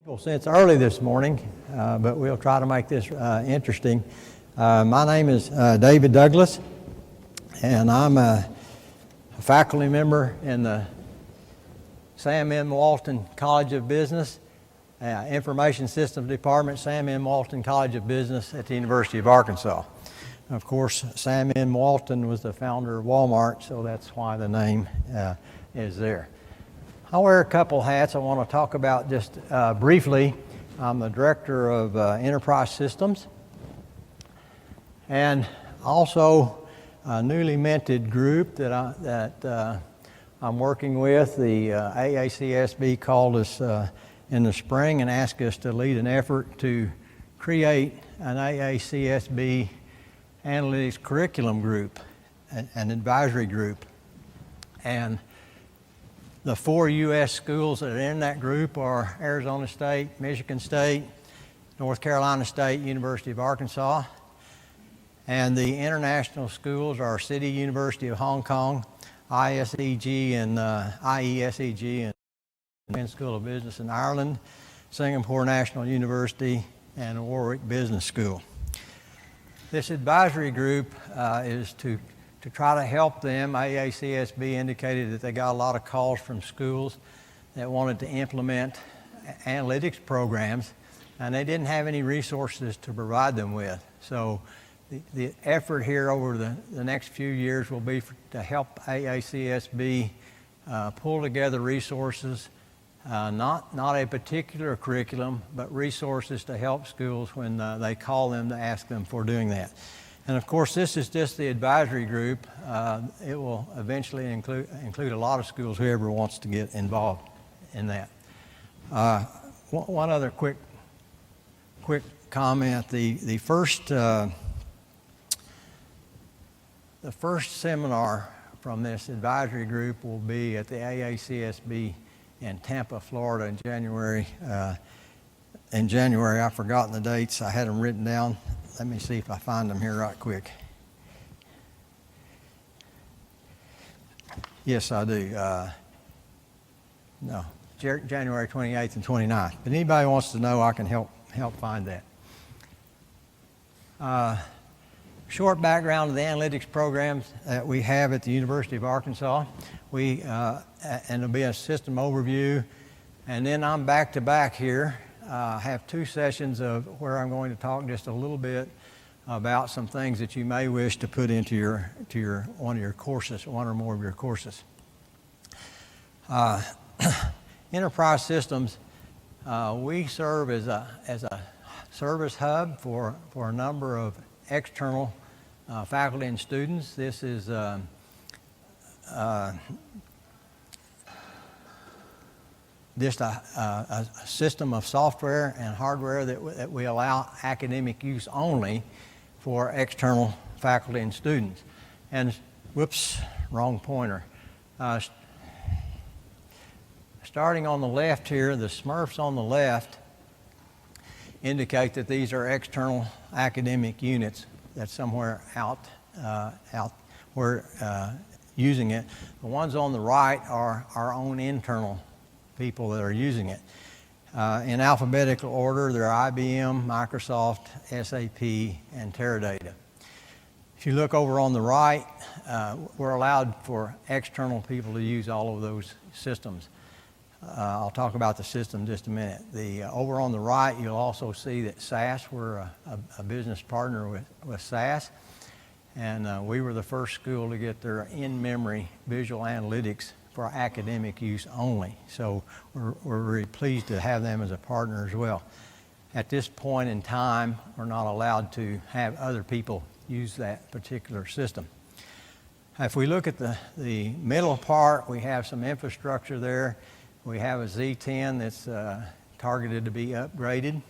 Well, since early this morning, but we'll try to make this interesting. My name is David Douglas, and I'm a faculty member in the Sam M. Walton College of Business, Information Systems Department, Sam M. Walton College of Business at the University of Arkansas. Of course, Sam M. Walton was the founder of Walmart, so that's why the name is there. I wear a couple hats I want to talk about just briefly. I'm the Director of Enterprise Systems and also a newly minted group that I'm working with. The AACSB called us in the spring and asked us to lead an effort to create an AACSB analytics curriculum group, an advisory group. And the 4 U.S. schools that are in that group are Arizona State, Michigan State, North Carolina State, University of Arkansas. And the international schools are City University of Hong Kong, ISEG and IESEG, and School of Business in Ireland, Singapore National University, and Warwick Business School. This advisory group is to try to help them. AACSB indicated that they got a lot of calls from schools that wanted to implement analytics programs, and they didn't have any resources to provide them with. So the effort here over the next few years will be to help AACSB pull together resources, not a particular curriculum, but resources to help schools when they call them to ask them for doing that. And of course, this is just the advisory group. It will eventually include a lot of schools, whoever wants to get involved in that. One other quick comment: the first seminar from this advisory group will be at the AACSB in Tampa, Florida, in January. I've forgotten the dates. I had them written down. Let me see if I find them here right quick. Yes, I do. No, January 28th and 29th. But anybody wants to know, I can help find that. Short background of the analytics programs that we have at the University of Arkansas. And it'll be a system overview. And then I'm back to back here. I have 2 sessions of where I'm going to talk just a little bit about some things that you may wish to put into your one of your courses, one or more of your courses. Enterprise Systems, we serve as a service hub for a number of external faculty and students. This is just a system of software and hardware that we allow academic use only for external faculty and students. And, whoops, wrong pointer. Starting on the left here, the Smurfs on the left indicate that these are external academic units that's somewhere out where using it. The ones on the right are our own internal people that are using it. In alphabetical order, they're IBM, Microsoft, SAP, and Teradata. If you look over on the right, we're allowed for external people to use all of those systems. I'll talk about the system in just a minute. Over on the right, you'll also see that SAS, we're a business partner with SAS, and we were the first school to get their in-memory visual analytics for academic use only. So we're very pleased to have them as a partner as well. At this point in time, we're not allowed to have other people use that particular system. If we look at the middle part, we have some infrastructure there. We have a Z10 that's targeted to be upgraded.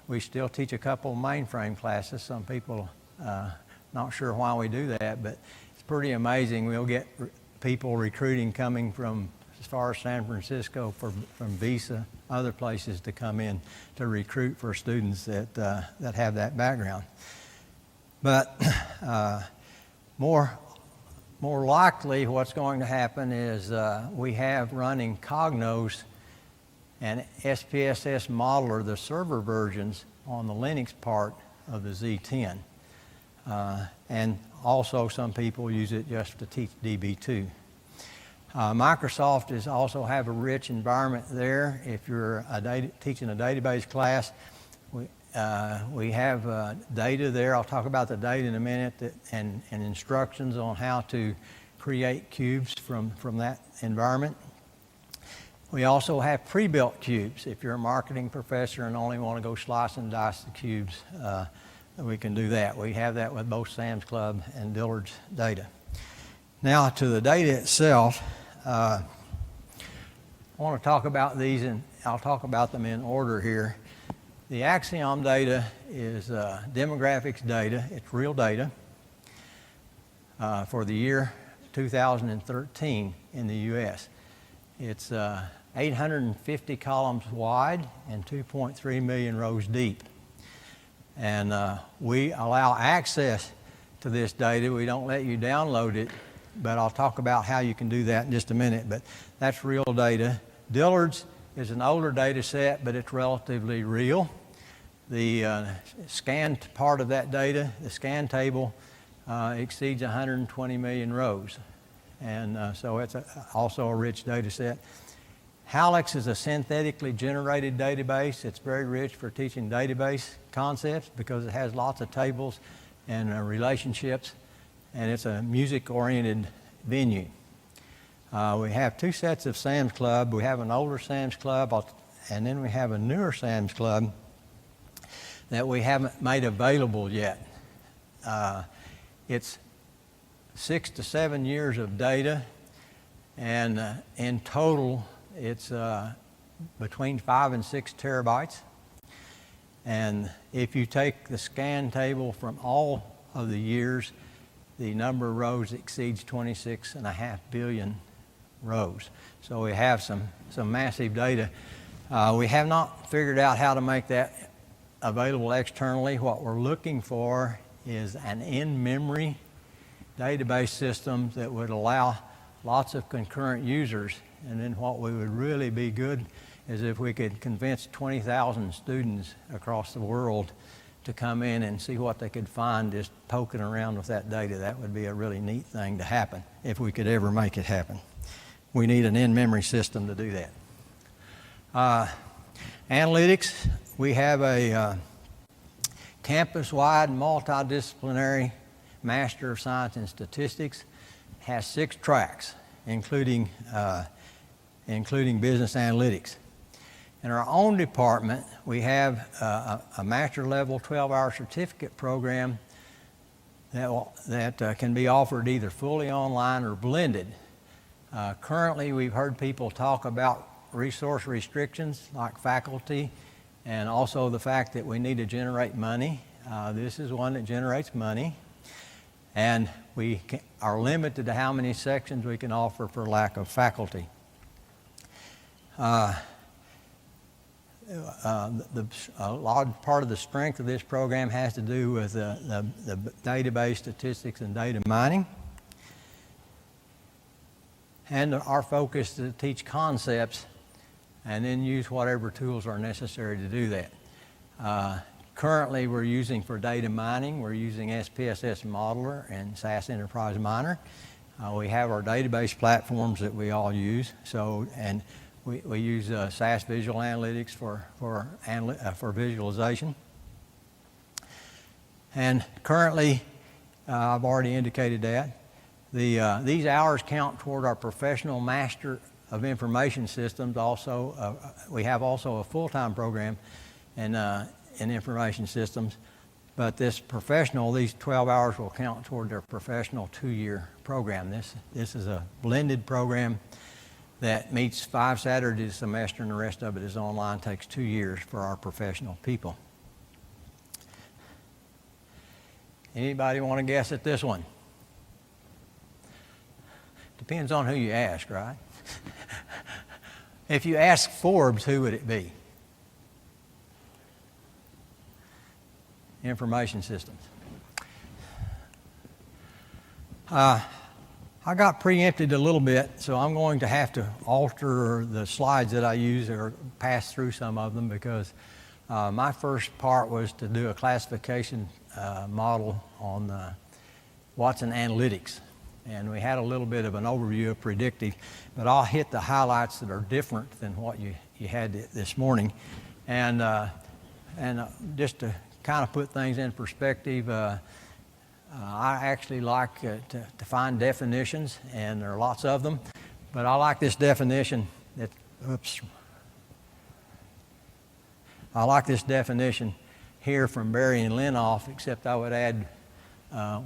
We still teach a couple mainframe classes. Some people not sure why we do that, but it's pretty amazing. We'll get people recruiting coming from as far as San Francisco from Visa, other places to come in to recruit for students that have that background. But more likely what's going to happen is we have running Cognos and SPSS Modeler, the server versions on the Linux part of the Z10. And also some people use it just to teach DB2. Microsoft also have a rich environment there. If you're teaching a database class, we have data there. I'll talk about the data in a minute, and instructions on how to create cubes from that environment. We also have pre-built cubes. If you're a marketing professor and only want to go slice and dice the cubes, we can do that. We have that with both Sam's Club and Dillard's data. Now to the data itself. I want to talk about these, and I'll talk about them in order here. The Axiom data is demographics data. It's real data for the year 2013 in the U.S. It's 850 columns wide and 2.3 million rows deep. And we allow access to this data. We don't let you download it, but I'll talk about how you can do that in just a minute. But that's real data. Dillard's is an older data set, but it's relatively real. The scanned part of that data, the scan table, exceeds 120 million rows. And so it's also a rich data set. Hallex is a synthetically generated database. It's very rich for teaching database concepts because it has lots of tables and relationships, and it's a music-oriented venue. We have two sets of Sam's Club. We have an older Sam's Club, and then we have a newer Sam's Club that we haven't made available yet. It's 6 to 7 years of data, and in total, it's between 5 and 6 terabytes. And if you take the scan table from all of the years, the number of rows exceeds 26.5 billion rows. So we have some massive data. We have not figured out how to make that available externally. What we're looking for is an in-memory database system that would allow lots of concurrent users. And then what we would really be good is if we could convince 20,000 students across the world to come in and see what they could find just poking around with that data. That would be a really neat thing to happen if we could ever make it happen. We need an in-memory system to do that. Analytics, we have a campus-wide multidisciplinary Master of Science in Statistics. It has 6 tracks, including business analytics. In our own department, we have a master level 12-hour certificate program that can be offered either fully online or blended. Currently, we've heard people talk about resource restrictions like faculty, and also the fact that we need to generate money. This is one that generates money, and we are limited to how many sections we can offer for lack of faculty. A large part of the strength of this program has to do with the database statistics and data mining. And our focus is to teach concepts and then use whatever tools are necessary to do that. Currently, we're using for data mining, we're using SPSS Modeler and SAS Enterprise Miner. We have our database platforms that we all use. And we use SAS Visual Analytics for visualization. And currently, I've already indicated that, these hours count toward our professional Master of Information Systems. Also, we have also a full-time program in Information Systems. But this professional, these 12 hours will count toward their professional 2-year program. This is a blended program that meets 5 Saturdays a semester, and the rest of it is online. It takes 2 years for our professional people. Anybody want to guess at this one? Depends on who you ask, right? If you ask Forbes, who would it be? Information systems. I got preempted a little bit, so I'm going to have to alter the slides that I use or pass through some of them because my first part was to do a classification model on Watson Analytics. And we had a little bit of an overview of predictive, but I'll hit the highlights that are different than what you had this morning. And just to kind of put things in perspective, I actually like to find definitions, and there are lots of them, but I like this definition that, I like this definition here from Berry and Lenoff, except I would add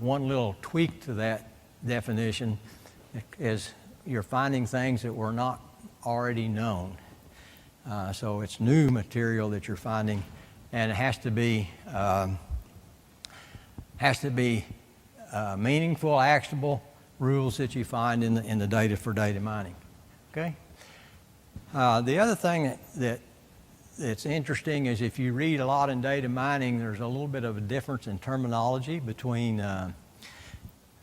one little tweak to that definition is you're finding things that were not already known. So it's new material that you're finding, and it has to be meaningful, actionable rules that you find in the data for data mining. Okay. The other thing that's interesting is if you read a lot in data mining, there's a little bit of a difference in terminology between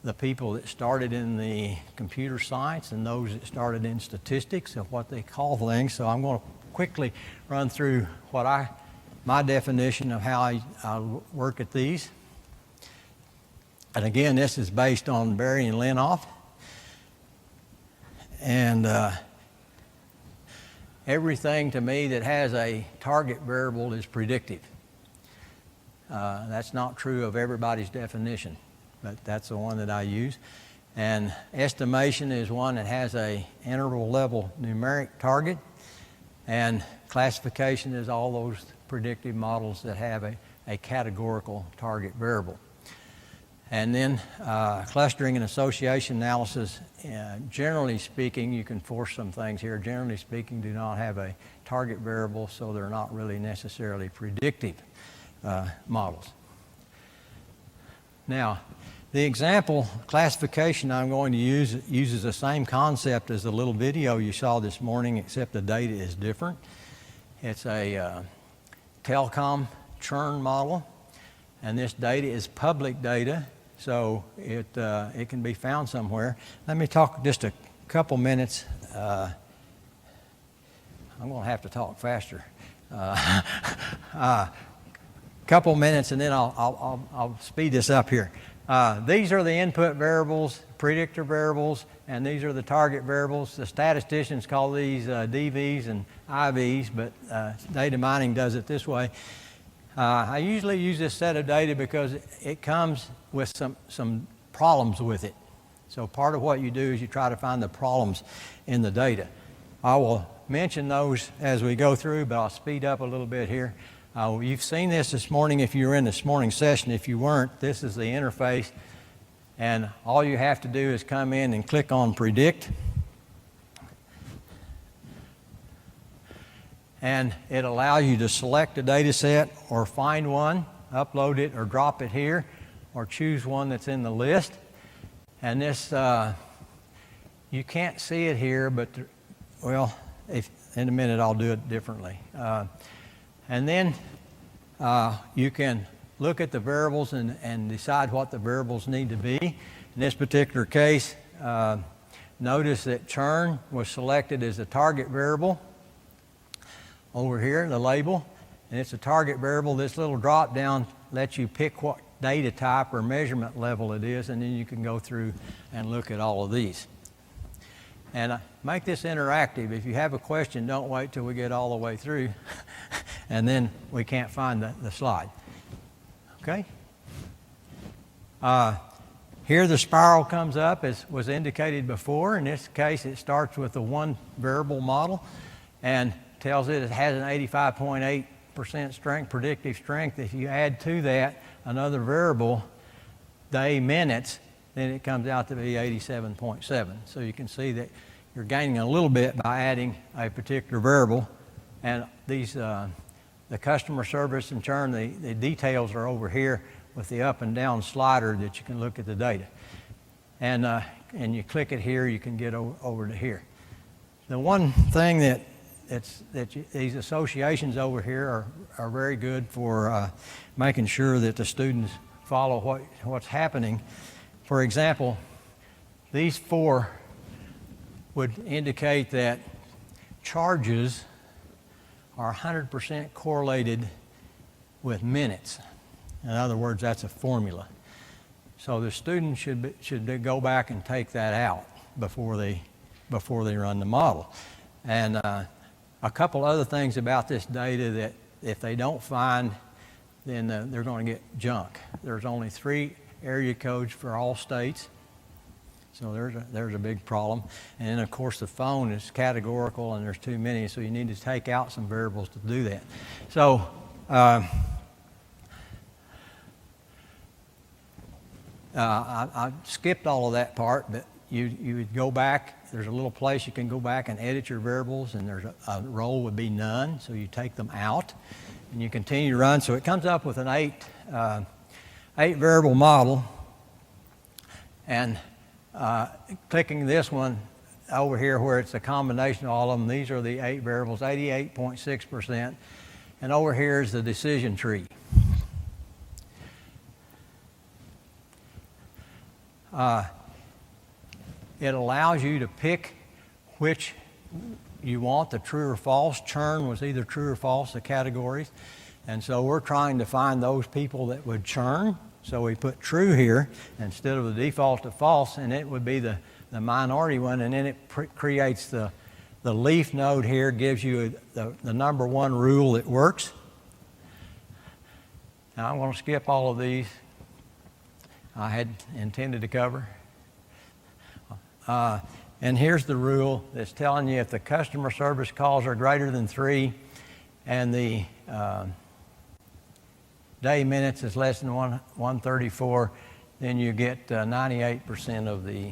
the people that started in the computer science and those that started in statistics of what they call things. So I'm going to quickly run through my definition of how I work at these. And again, this is based on Berry and Lenoff. And everything to me that has a target variable is predictive. That's not true of everybody's definition, but that's the one that I use. And estimation is one that has a interval level numeric target. And classification is all those predictive models that have a categorical target variable. And then clustering and association analysis, generally speaking, you can force some things here. Generally speaking, do not have a target variable, so they're not really necessarily predictive models. Now, the example classification I'm going to use uses the same concept as the little video you saw this morning, except the data is different. It's a telecom churn model, and this data is public data, so it can be found somewhere. Let me talk just a couple minutes. I'm going to have to talk faster. Couple minutes, and then I'll speed this up here. These are the input variables, predictor variables, and these are the target variables. The statisticians call these DVs and IVs, but data mining does it this way. I usually use this set of data because it comes with some problems with it. So part of what you do is you try to find the problems in the data. I will mention those as we go through, but I'll speed up a little bit here. You've seen this morning if you were in this morning's session. If you weren't, this is the interface, and all you have to do is come in and click on Predict, and it allows you to select a data set or find one, upload it or drop it here, or choose one that's in the list. And this, you can't see it here, but in a minute I'll do it differently. And then you can look at the variables and decide what the variables need to be. In this particular case, notice that churn was selected as a target variable over here, the label, and it's a target variable. This little drop down lets you pick what data type or measurement level it is, and then you can go through and look at all of these. And make this interactive. If you have a question, don't wait till we get all the way through and then we can't find the slide. Okay? Here the spiral comes up as was indicated before. In this case, it starts with the one variable model and tells it has an 85.8% strength, predictive strength. If you add to that another variable, day, minutes, then it comes out to be 87.7. So you can see that you're gaining a little bit by adding a particular variable. And these, the customer service and churn, the details are over here with the up and down slider that you can look at the data. And you click it here, you can get over to here. The one thing that these associations over here are very good for making sure that the students follow what's happening. For example, these four would indicate that charges are 100% correlated with minutes. In other words, that's a formula. So the student should go back and take that out before they run the model. And a couple other things about this data that if they don't find, then they're going to get junk. There's only 3 area codes for all states, so there's a big problem. And then of course the phone is categorical and there's too many, so you need to take out some variables to do that. So I skipped all of that part, but you would go back. There's a little place you can go back and edit your variables, and there's a row would be none, so you take them out, and you continue to run. So it comes up with an 8 variable model, and clicking this one over here where it's a combination of all of them, these are the 8 variables, 88.6%, and over here is the decision tree. It allows you to pick which you want, the true or false. Churn was either true or false, the categories. And so we're trying to find those people that would churn. So we put true here instead of the default to false, and it would be the minority one. And then it creates the leaf node here, gives you the number 1 rule that works. Now I'm going to skip all of these I had intended to cover. And here's the rule that's telling you if the customer service calls are greater than 3 and the day minutes is less than 134, then you get 98% of the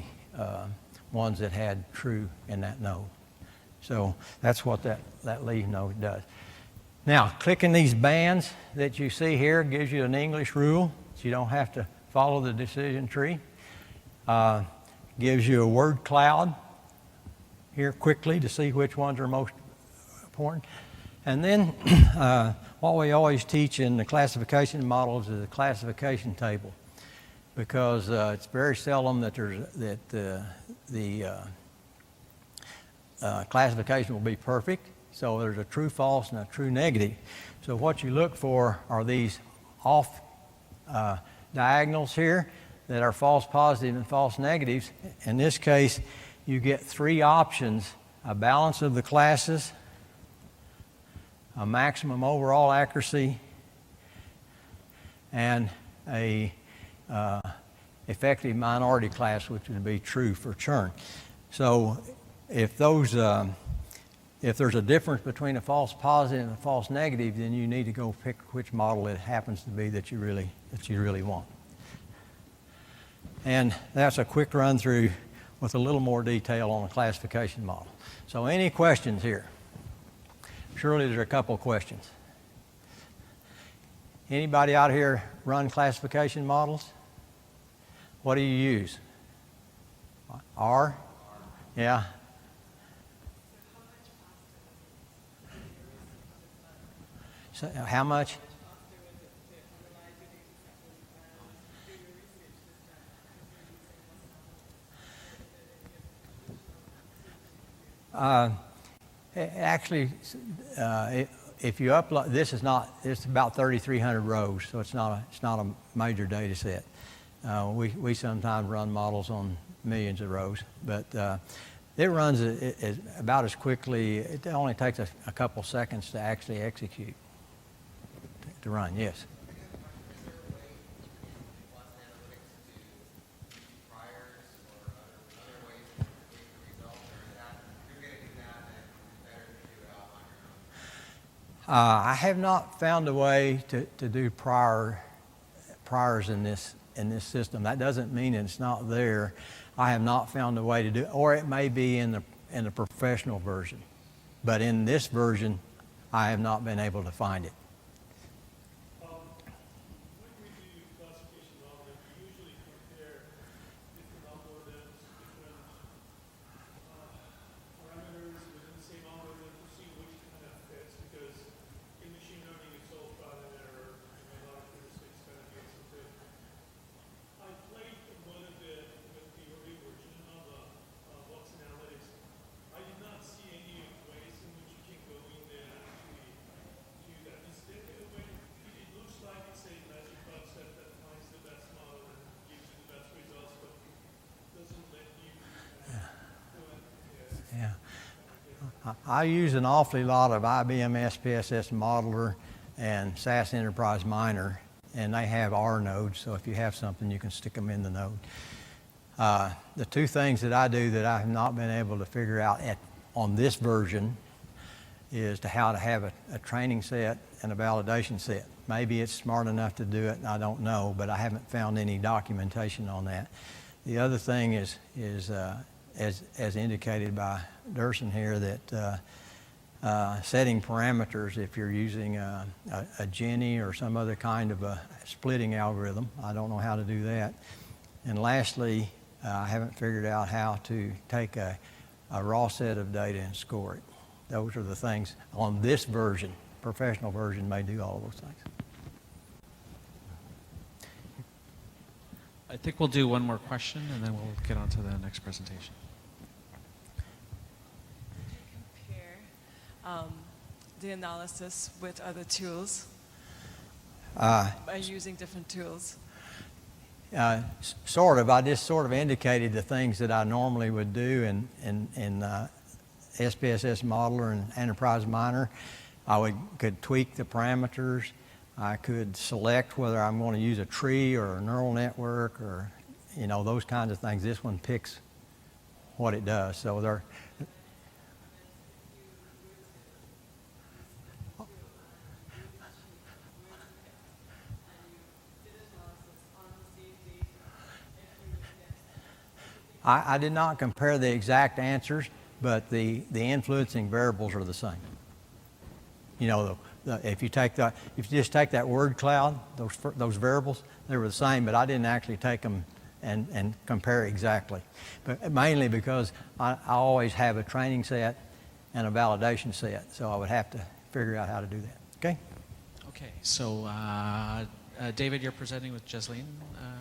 ones that had true in that node. So that's what that leaf node does. Now, clicking these bands that you see here gives you an English rule, so you don't have to follow the decision tree. Gives you a word cloud here quickly to see which ones are most important. And then what we always teach in the classification models is a classification table, because it's very seldom that the classification will be perfect. So there's a true false and a true negative. So what you look for are these off diagonals here that are false positive and false negatives. In this case, you get 3 options: a balance of the classes, a maximum overall accuracy, and a effective minority class, which would be true for churn. So if there's a difference between a false positive and a false negative, then you need to go pick which model it happens to be that you really want. And that's a quick run through with a little more detail on the classification model. So any questions here? Surely there's a couple questions. Anybody out here run classification models? What do you use? R? Yeah. So how much? Actually, if you upload, it's about 3,300 rows, so it's not a major data set. We sometimes run models on millions of rows, but it runs about as quickly. It only takes a couple seconds to actually execute, to run. Yes. I have not found a way to do priors in this system. That doesn't mean it's not there. I have not found a way to do it, or it may be in the professional version. But in this version, I have not been able to find it. When we do classification modeling, we usually compare different algorithms, different parameters within the same algorithm to see which kind of fits, because in machine learning it's all trial and error, and a lot of heuristics kind of gets into it. I played a little bit with the early version of I use an awfully lot of IBM SPSS Modeler and SAS Enterprise Miner, and they have R nodes, so if you have something, you can stick them in the node. The two things that I do that I have not been able to figure out on this version is how to have a training set and a validation set. Maybe it's smart enough to do it, I don't know, but I haven't found any documentation on that. The other thing is as indicated by Durson here, that setting parameters, if you're using a Gini or some other kind of a splitting algorithm, I don't know how to do that. And lastly, I haven't figured out how to take a raw set of data and score it. Those are the things on this version. Professional version may do all of those things. I think we'll do one more question, and then we'll get on to the next presentation. Compare the analysis with other tools by using different tools. Sort of. I just sort of indicated the things that I normally would do in SPSS Modeler and Enterprise Miner. I could tweak the parameters. I could select whether I'm going to use a tree or a neural network or, those kinds of things. This one picks what it does. So they're... I did not compare the exact answers, but the influencing variables are the same. If you just take that word cloud, those variables, they were the same, but I didn't actually take them and compare exactly. But mainly because I always have a training set and a validation set, so I would have to figure out how to do that. Okay? Okay, so David, you're presenting with Jesleen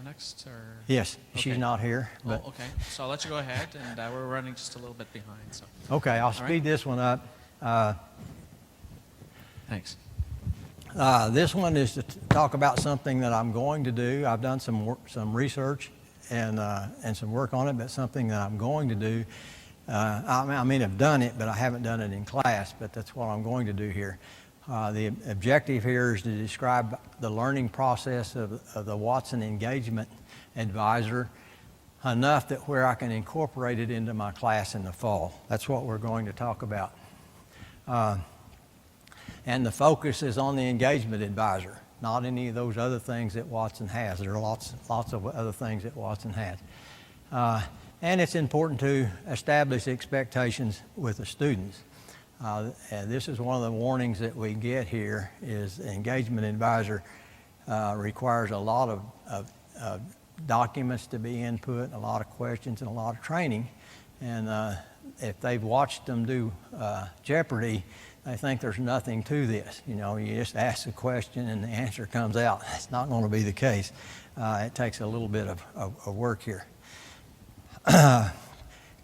next, or? Yes, okay. She's not here. But okay, so I'll let you go ahead, and we're running just a little bit behind. So. Okay, I'll speed this one up. Thanks. This one is to talk about something that I'm going to do. I've done some research and some work on it, but something that I'm going to do. I've done it, but I haven't done it in class, but that's what I'm going to do here. The objective here is to describe the learning process of the Watson Engagement Advisor enough that where I can incorporate it into my class in the fall. That's what we're going to talk about. And the focus is on the Engagement Advisor, not any of those other things that Watson has. There are lots of other things that Watson has. And it's important to establish expectations with the students. And this is one of the warnings that we get here is the Engagement Advisor requires a lot of documents to be input, a lot of questions, and a lot of training. And if they've watched them do Jeopardy, they think there's nothing to this. You just ask a question and the answer comes out. It's not going to be the case. It takes a little bit of work here.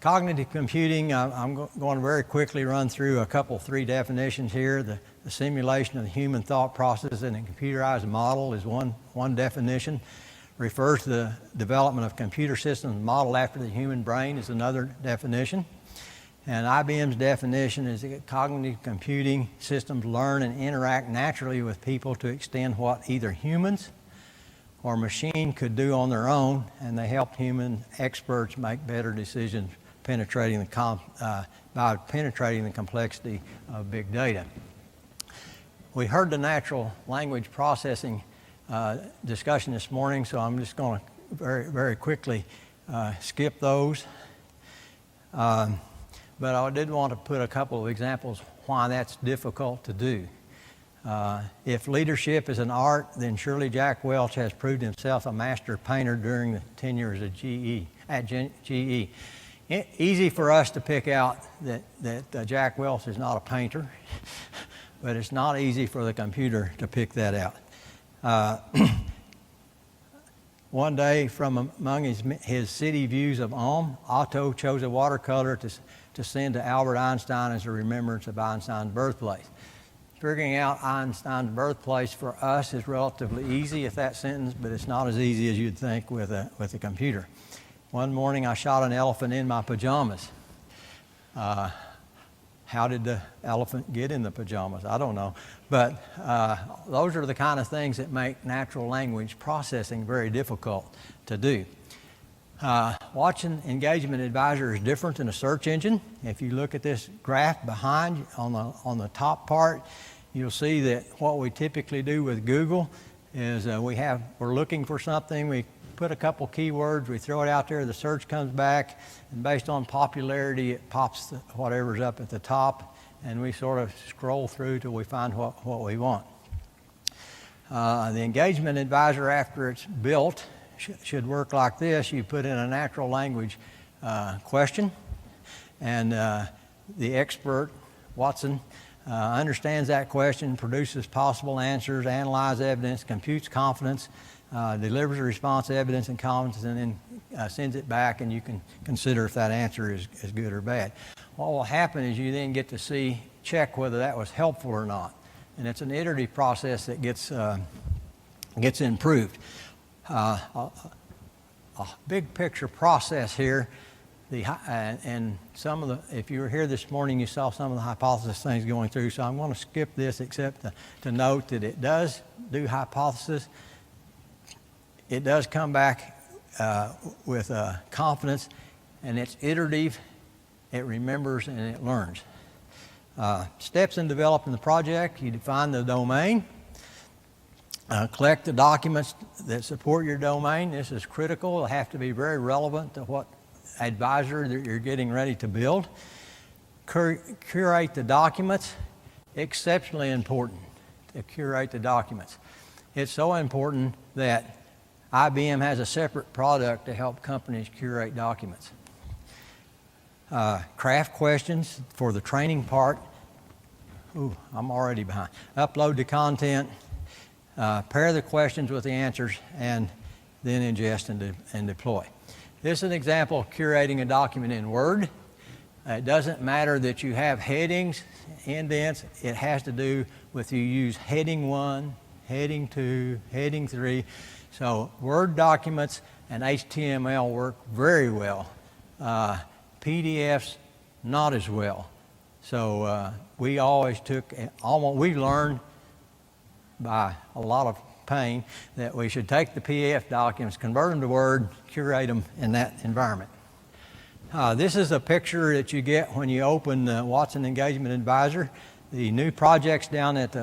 Cognitive computing, I'm going to very quickly run through three definitions here. The simulation of the human thought process in a computerized model is one definition. Refers to the development of computer systems modeled after the human brain is another definition. And IBM's definition is that cognitive computing systems learn and interact naturally with people to extend what either humans or machine could do on their own, and they help human experts make better decisions by penetrating the complexity of big data. We heard the natural language processing discussion this morning, so I'm just going to very, very quickly skip those. But I did want to put a couple of examples why that's difficult to do. If leadership is an art, then surely Jack Welch has proved himself a master painter during the 10 years at GE. Easy for us to pick out that Jack Welch is not a painter, but it's not easy for the computer to pick that out. One day, from among his city views of Ulm, Otto chose a watercolor to send to Albert Einstein as a remembrance of Einstein's birthplace. Figuring out Einstein's birthplace for us is relatively easy if that sentence, but it's not as easy as you'd think with a computer. One morning I shot an elephant in my pajamas. how did the elephant get in the pajamas? I don't know. But those are the kind of things that make natural language processing very difficult to do. Watson Engagement Advisor is different than a search engine. If you look at this graph behind on the top part, you'll see that what we typically do with Google is we're looking for something, we put a couple keywords, we throw it out there, the search comes back, and based on popularity, it pops whatever's up at the top, and we sort of scroll through till we find what we want. The Engagement Advisor, after it's built, should work like this. You put in a natural language question, and the expert, Watson, understands that question, produces possible answers, analyzes evidence, computes confidence, delivers a response, evidence, and confidence, and then sends it back, and you can consider if that answer is good or bad. What will happen is you then get to check whether that was helpful or not, and it's an iterative process that gets improved. A big picture process here. And some of if you were here this morning, you saw some of the hypothesis things going through. So I'm going to skip this, except to note that it does do hypothesis. It does come back with confidence, and it's iterative. It remembers and it learns. Steps in developing the project: you define the domain. Collect the documents that support your domain. This is critical. It'll have to be very relevant to what advisor that you're getting ready to build. Curate the documents. Exceptionally important to curate the documents. It's so important that IBM has a separate product to help companies curate documents. Craft questions for the training part. Ooh, I'm already behind. Upload the content. Pair the questions with the answers, and then ingest and deploy. This is an example of curating a document in Word. It doesn't matter that you have headings, indents. It has to do with you use heading 1, heading 2, heading 3. So Word documents and HTML work very well. PDFs, not as well. So we always we learned by a lot of pain that we should take the PDF documents, convert them to Word, curate them in that environment. This is a picture that you get when you open the Watson Engagement Advisor. The new projects down at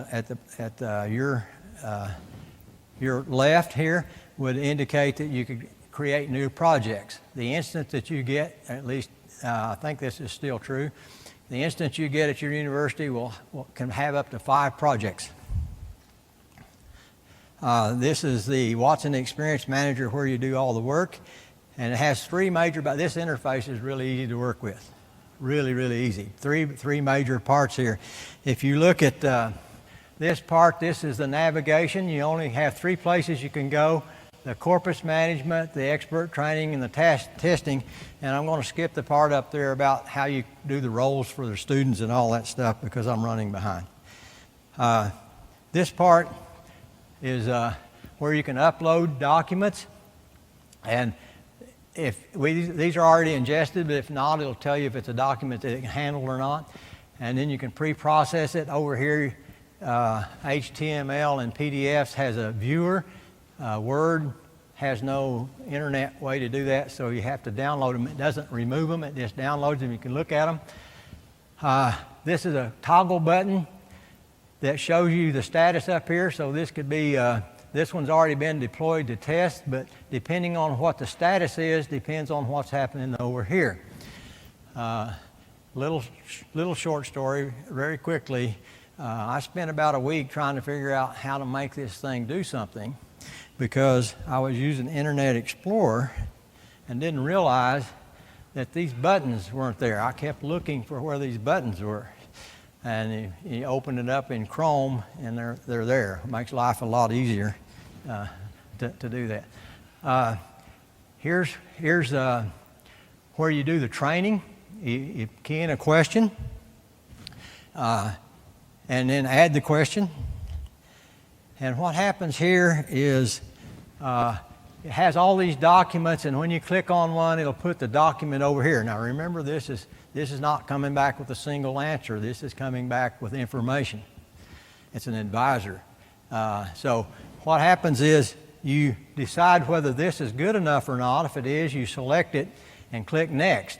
your left here would indicate that you could create new projects. The instance that you get, at least I think this is still true, the instance you get at your university can have up to 5 projects. This is the Watson Experience Manager, where you do all the work, and it has 3 major. But this interface is really easy to work with, really easy. Three major parts here. If you look at this part, this is the navigation. You only have 3 places you can go: the corpus management, the expert training, and the testing. And I'm going to skip the part up there about how you do the roles for the students and all that stuff, because I'm running behind. This part is where you can upload documents, and these are already ingested, but if not, it'll tell you if it's a document that it can handle or not, and then you can pre-process it. Over here, HTML and PDFs has a viewer. Word has no internet way to do that, so you have to download them. It doesn't remove them, it just downloads them. You can look at them. This is a toggle button that shows you the status up here. So this could be, this one's already been deployed to test, but depending on what the status is, depends on what's happening over here. Little short story, very quickly. I spent about a week trying to figure out how to make this thing do something, because I was using Internet Explorer and didn't realize that these buttons weren't there. I kept looking for where these buttons were. And you open it up in Chrome, and they're there. It makes life a lot easier to do that. Here's where you do the training. You key in a question, and then add the question. And what happens here is it has all these documents, and when you click on one, it'll put the document over here. Now remember, this is not coming back with a single answer. This is coming back with information. It's an advisor. So what happens is you decide whether this is good enough or not. If it is, you select it and click Next.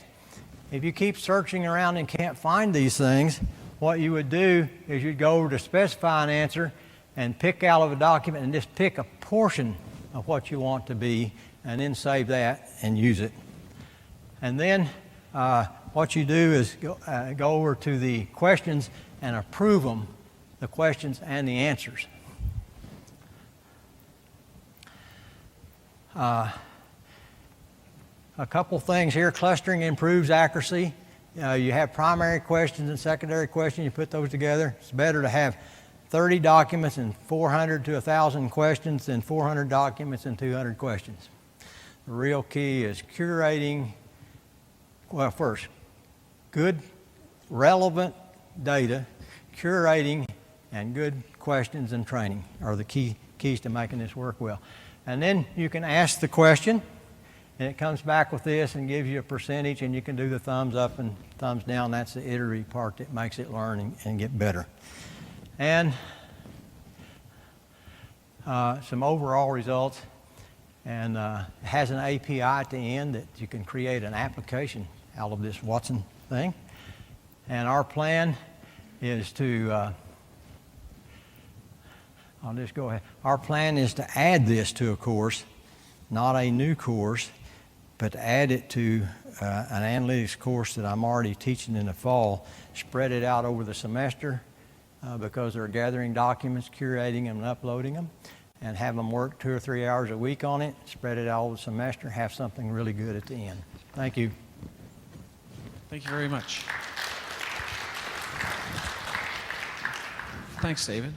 If you keep searching around and can't find these things, what you would do is you'd go over to Specify an Answer and pick out of a document and just pick a portion of what you want to be, and then save that and use it. And then what you do is go over to the questions and approve them, the questions and the answers. A couple things here. Clustering improves accuracy. You have primary questions and secondary questions. You put those together. It's better to have 30 documents and 400 to 1,000 questions than 400 documents and 200 questions. The real key is curating, well, first, good, relevant data, curating, and good questions and training are the keys to making this work well. And then you can ask the question, and it comes back with this and gives you a percentage, and you can do the thumbs up and thumbs down. That's the iterative part that makes it learn and get better. And some overall results, and it has an API at the end that you can create an application out of this Watson thing. And our plan is to, I'll just go ahead. Our plan is to add this to a course, not a new course, but to add it to an analytics course that I'm already teaching in the fall, spread it out over the semester, because they're gathering documents, curating them, and uploading them, and have them work 2 or 3 hours a week on it, spread it out over the semester, have something really good at the end. Thank you. Thank you very much. Thanks, David.